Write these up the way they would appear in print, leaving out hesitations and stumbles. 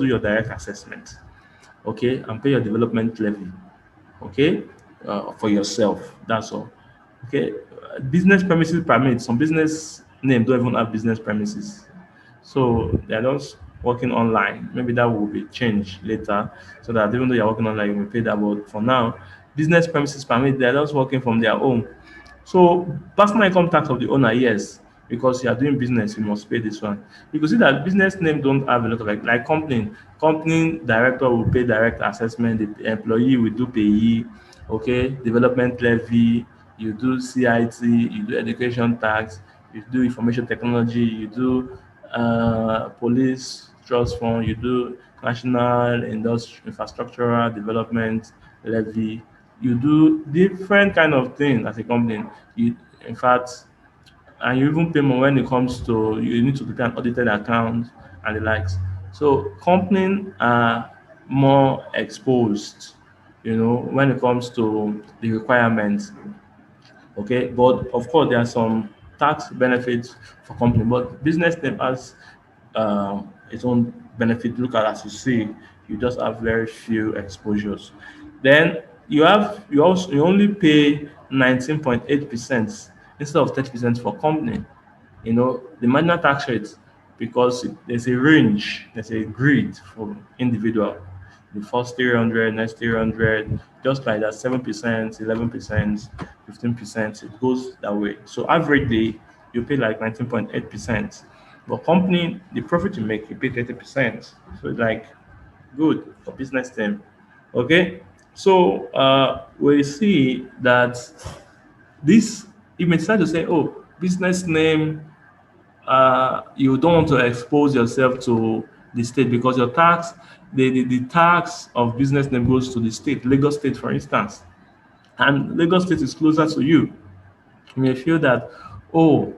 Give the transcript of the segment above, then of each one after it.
do your direct assessment, okay, and pay your development levy, okay, for yourself. That's all. Okay, business premises permit. Some business name don't even have business premises, so they're just working online. Maybe that will be changed later, so that even though you're working online, you will pay that. But for now, business premises permit, they're just working from their home. So personal income tax of the owner, yes, because you are doing business, you must pay this one. You can see that business name don't have a lot of like company. Company director will pay direct assessment, the employee will do payee, okay, development levy, you do CIT, you do education tax, you do information technology, you do police trust fund, you do national industry infrastructural development levy, you do different kind of things as a company. You, in fact, and you even pay more when it comes to you need to prepare an audited account and the likes. So companies are more exposed, when it comes to the requirements. Okay, but of course there are some tax benefits for company, but business name has its own benefit. Look at, as you see, you just have very few exposures. Then you only pay 19.8% instead of 30% for company. The marginal tax rate, because there's a range, there's a grid for individual. The first 300, next 300, just like that, 7%, 11%, 15%, it goes that way. So averagely, you pay like 19.8%. But company, the profit you make, you pay 30%. So it's like good for business team. Okay. So we see that this, you may decide to say, oh, business name, you don't want to expose yourself to the state because your tax, the tax of business name goes to the state, Lagos State, for instance, and Lagos State is closer to you. You may feel that, oh,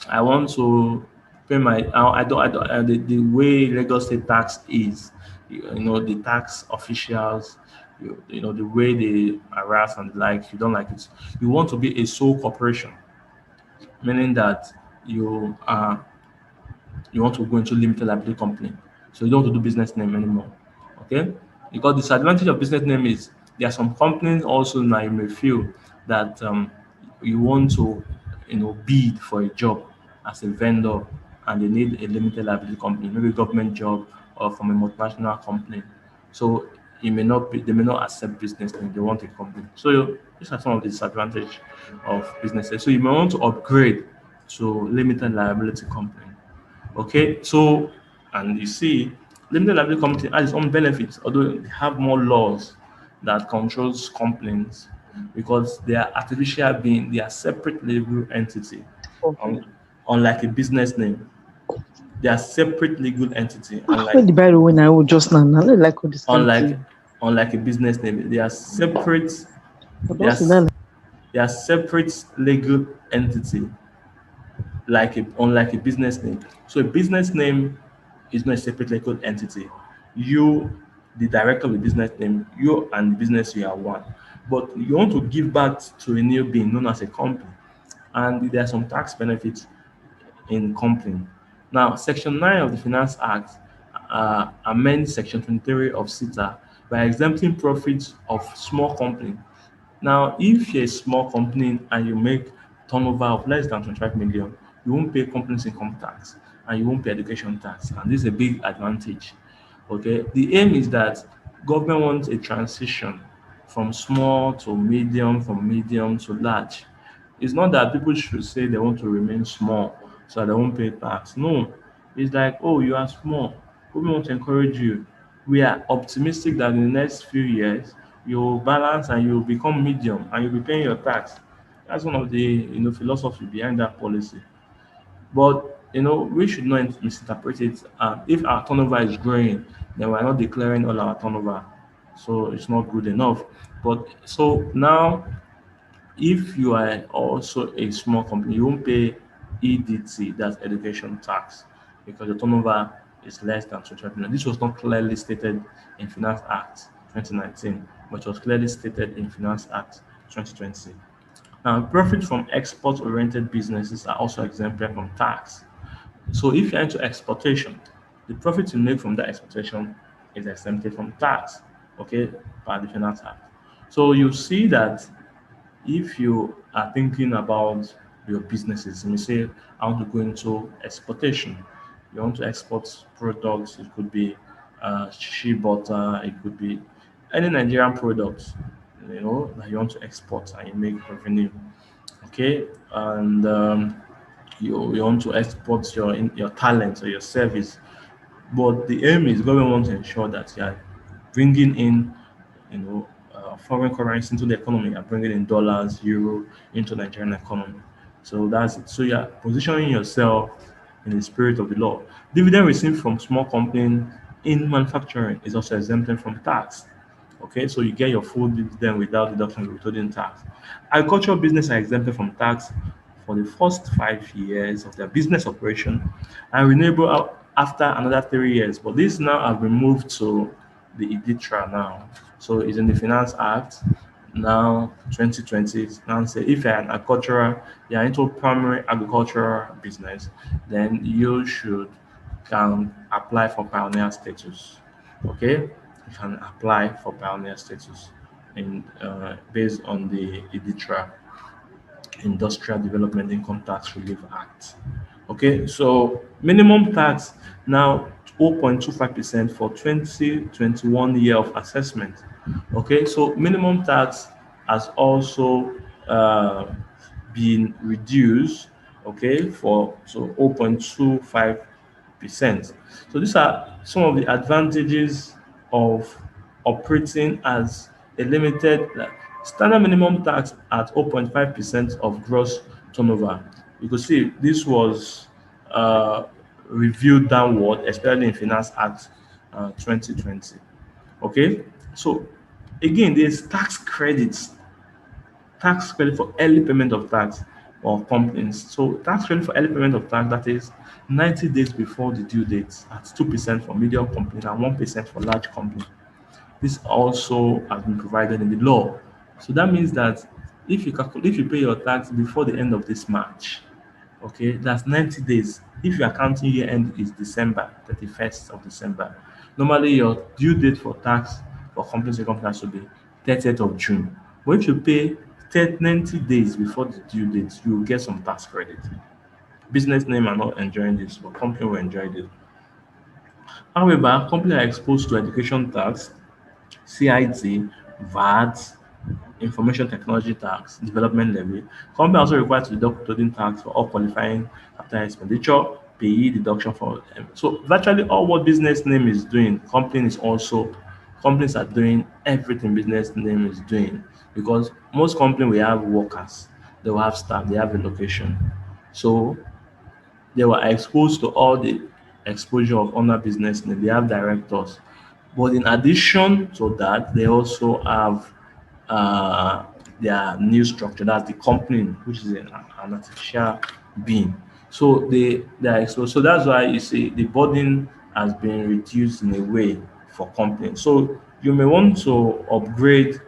I want to pay my, I don't the way Lagos State tax is, the tax officials, the way they harass and the like, you don't like it. You want to be a sole corporation, meaning that you are you want to go into limited liability company. So you don't want to do business name anymore. Okay? Because the disadvantage of business name is there are some companies also now you may feel that you want to bid for a job as a vendor and they need a limited liability company, maybe a government job or from a multinational company. So they may not accept business name, they want a company. So these are some of the disadvantage of businesses. So you may want to upgrade to limited liability company. Okay, so and you see, limited liability company has its own benefits, although they have more laws that controls complaints because they are artificial being, they are separate legal entity, Okay. un- unlike a business name. They are separate legal entity, When the Bible when I will just now, now I like all this kind of unlike thing. unlike a business name. They are separate. But They are, don't sit s- down. they are separate legal entity, unlike a business name. So a business name is not a separate legal entity. You, the director of the business name, you and the business you are one. But you want to give birth to a new being known as a company. And there are some tax benefits in company. Now, Section 9 of the Finance Act amends Section 23 of CETA by exempting profits of small company. Now, if you're a small company and you make turnover of less than 25 million, you won't pay companies income tax and you won't pay education tax. And this is a big advantage. Okay. The aim is that government wants a transition from small to medium, from medium to large. It's not that people should say they want to remain small so that they won't pay tax. No. It's like, oh, you are small. We want to encourage you. We are optimistic that in the next few years you'll balance and you'll become medium and you'll be paying your tax. That's one of the philosophy behind that policy. But we should not misinterpret it. If our turnover is growing, then we're not declaring all our turnover. So it's not good enough. But so now if you are also a small company, you won't pay EDT, that's education tax, because the turnover is less than 25 million. This was not clearly stated in Finance Act 2019, but it was clearly stated in Finance Act 2020. Now, profit from export-oriented businesses are also exempted from tax. So if you're into exportation, the profit you make from that exportation is exempted from tax, okay, per the Finance Act. So you see that if you are thinking about your businesses, you may say, I want to go into exportation. You want to export products, it could be shea butter, it could be any Nigerian product, that you want to export and you make revenue. Okay, and you want to export your talent or your service, but the aim is government want to ensure that you are bringing in, foreign currency into the economy. You're bringing in dollars, euro into Nigerian economy. So that's it. So you're positioning yourself in the spirit of the law. Dividend received from small company in manufacturing is also exempted from tax. Okay, so you get your full dividend without deduction of withholding tax. Agricultural business are exempted from tax for the first 5 years of their business operation and renewable after another 3 years. But this now have been moved to the EDITRA now. So it's in the Finance Act now 2020. Now say if you're an agricultural, you're into primary agricultural business, then you should can apply for pioneer status. Okay, you can apply for pioneer status in based on the EDITRA, Industrial Development Income Tax Relief Act. Okay, so minimum tax now 0.25% for 2021 year of assessment. Okay, so minimum tax has also been reduced. Okay, for so 0.25%. So these are some of the advantages of operating as a limited standard minimum tax at 0.5% of gross turnover. You could see this was uh, reviewed downward, especially in Finance Act 2020. Okay, so again, there's tax credit for early payment of tax or companies. So tax credit for early payment of tax, that is 90 days before the due date at 2% for medium companies and 1% for large companies. This also has been provided in the law. So that means that if you pay your tax before the end of this March, okay, that's 90 days. If your accounting year end is December 31st of December, normally your due date for tax for companies and companies should be 30th of June. But if you pay 90 days before the due date, you will get some tax credit. Business name are not enjoying this, but company will enjoy this. However, companies are exposed to education tax, CIT, VAT, information technology tax, development levy. Company also required to deduct withholding tax for all qualifying capital expenditure, payee deduction for so virtually all what business name is doing, companies are doing everything business name is doing because most company will have workers, they will have staff, they have a location. So they were exposed to all the exposure of other business name. They have directors. But in addition to that, they also have uh, their new structure. That's the company, which is an artificial being. So they are exposed. So that's why you see the burden has been reduced in a way for companies. So you may want to upgrade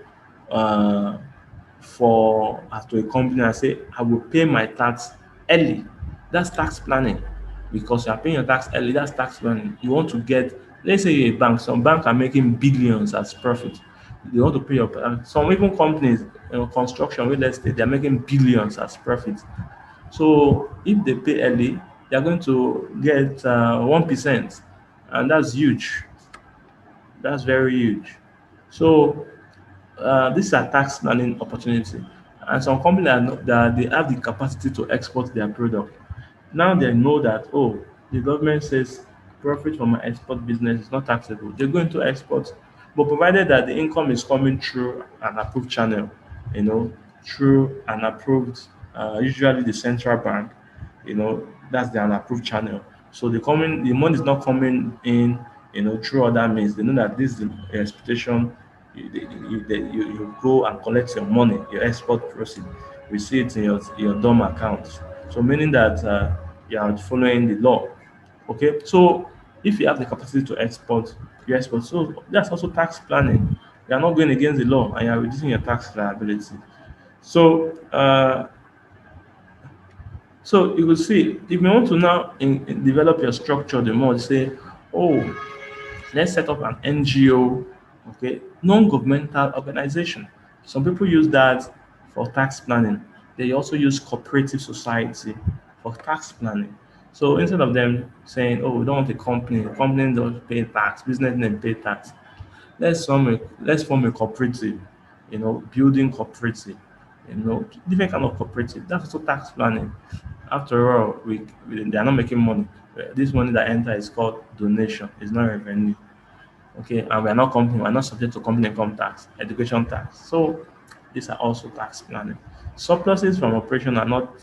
uh, for as to a company and say, I will pay my tax early. That's tax planning because you are paying your tax early. That's tax planning. You want to get, let's say you're a bank. Some banks are making billions as profit. They want to pay your some even companies, construction, real estate, they're making billions as profit. So if they pay early, they're going to get 1%, and that's huge. That's very huge. So this is a tax planning opportunity, and some companies that they have the capacity to export their product. Now they know that, oh, the government says profit from my export business is not taxable. They're going to export, but provided that the income is coming through an approved channel, you know, through an approved, usually the central bank, that's the unapproved channel. So the money is not coming in, through other means. They know that this is the expectation. You go and collect your money, your export proceed, we see it in your DOM account. So meaning that you are following the law. Okay, so if you have the capacity to export, you export. So that's also tax planning. You are not going against the law and you are reducing your tax liability. So so you will see if you want to now develop your structure the more, say Oh, let's set up an NGO, okay, non-governmental organization. Some people use that for tax planning. They also use cooperative society for tax planning. So instead of them saying, "Oh, we don't want a company don't pay tax, business name pay tax," let's form a cooperative, building cooperative, different kind of cooperative. That's also tax planning. After all, they are not making money. This money that enter is called donation. It's not revenue. Okay, and we are not subject to company income tax, education tax. So these are also tax planning. Surpluses from operation are not